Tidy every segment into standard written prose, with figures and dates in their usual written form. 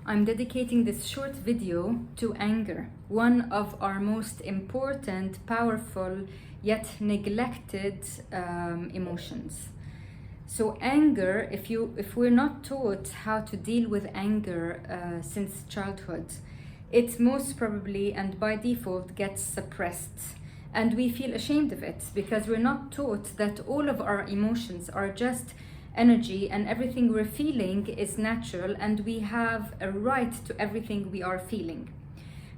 I'm dedicating this short video to anger, one of our most important, powerful, yet neglected emotions. So anger, if we're not taught how to deal with anger since childhood, it most probably and by default gets suppressed. And we feel ashamed of it because we're not taught that all of our emotions are just energy and everything we're feeling is natural and we have a right to everything we are feeling.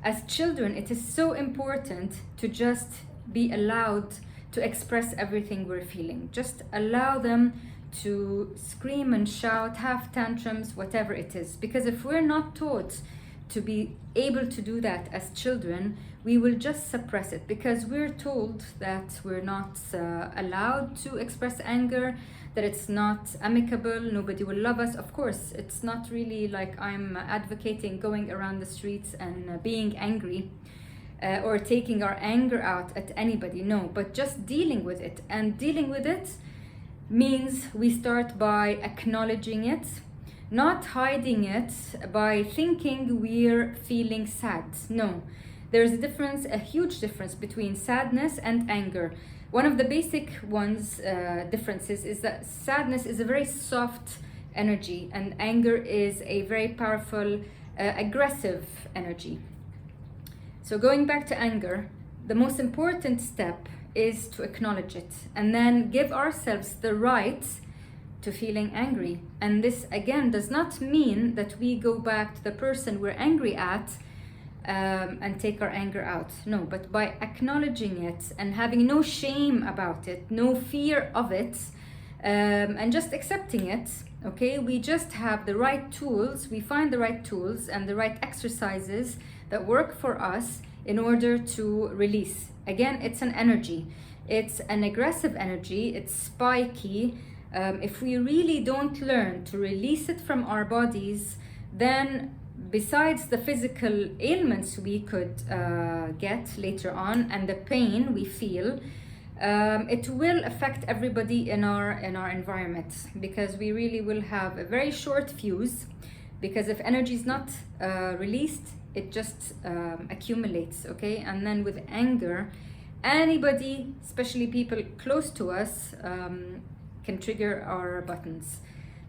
As children, it is so important to just be allowed to express everything we're feeling. Just allow them to scream and shout, have tantrums, whatever it is. Because if we're not taught to be able to do that as children, we will just suppress it because we're told that we're not allowed to express anger, that it's not amicable, nobody will love us. Of course, it's not really like I'm advocating going around the streets and being angry or taking our anger out at anybody, no, but just dealing with it. And dealing with it means we start by acknowledging it, not hiding it by thinking we're feeling sad. No, there's a difference, a huge difference between sadness and anger. One of the basic differences is that sadness is a very soft energy and anger is a very powerful, aggressive energy. So going back to anger, the most important step is to acknowledge it and then give ourselves the right to feeling angry. And this again does not mean that we go back to the person we're angry at and take our anger out. No, but by acknowledging it and having no shame about it, no fear of it, and just accepting it, okay? We just have the right tools, we find the right tools and the right exercises that work for us in order to release. Again, it's an energy. It's an aggressive energy, it's spiky. If we really don't learn to release it from our bodies, then besides the physical ailments we could get later on and the pain we feel, it will affect everybody in our environment because we really will have a very short fuse, because if energy is not released, it just accumulates, okay? And then with anger, anybody, especially people close to us, can trigger our buttons.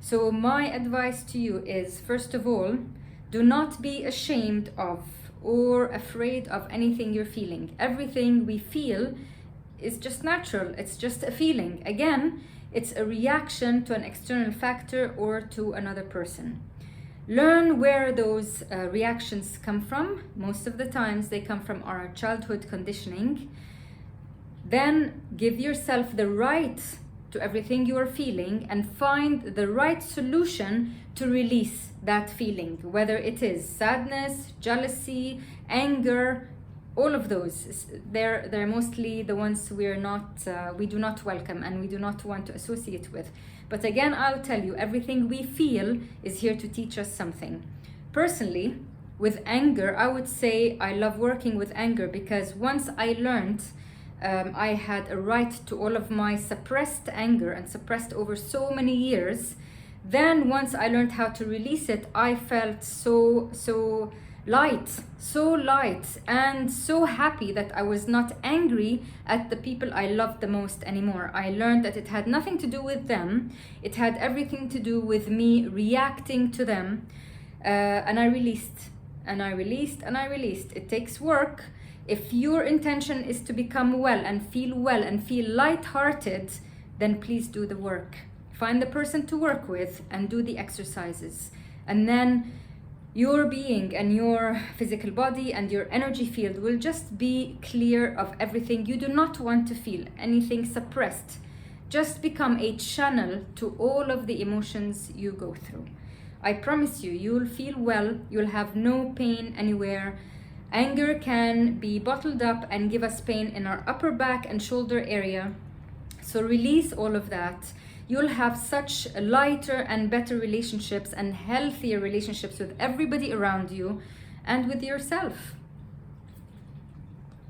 So my advice to you is, first of all, do not be ashamed of or afraid of anything you're feeling. Everything we feel is just natural. It's just a feeling. Again, it's a reaction to an external factor or to another person. Learn where those reactions come from. Most of the times they come from our childhood conditioning. Then give yourself the right to everything you are feeling and find the right solution to release that feeling, whether it is sadness, jealousy, anger, all of those. They're mostly the ones we do not welcome and we do not want to associate with. But again, I'll tell you, everything we feel is here to teach us something. Personally, with anger, I would say I love working with anger because once I learned I had a right to all of my suppressed anger and suppressed over so many years. Then once I learned how to release it, I felt so light and so happy that I was not angry at the people I loved the most anymore. I learned that it had nothing to do with them. It had everything to do with me reacting to them. And I released, and I released, and I released. It takes work. If your intention is to become well and feel light-hearted, then please do the work. Find the person to work with and do the exercises. And then your being and your physical body and your energy field will just be clear of everything you do not want to feel, anything suppressed. Just become a channel to all of the emotions you go through. I promise you, you'll feel well, you'll have no pain anywhere. Anger can be bottled up and give us pain in our upper back and shoulder area. So release all of that. You'll have such lighter and better relationships and healthier relationships with everybody around you and with yourself.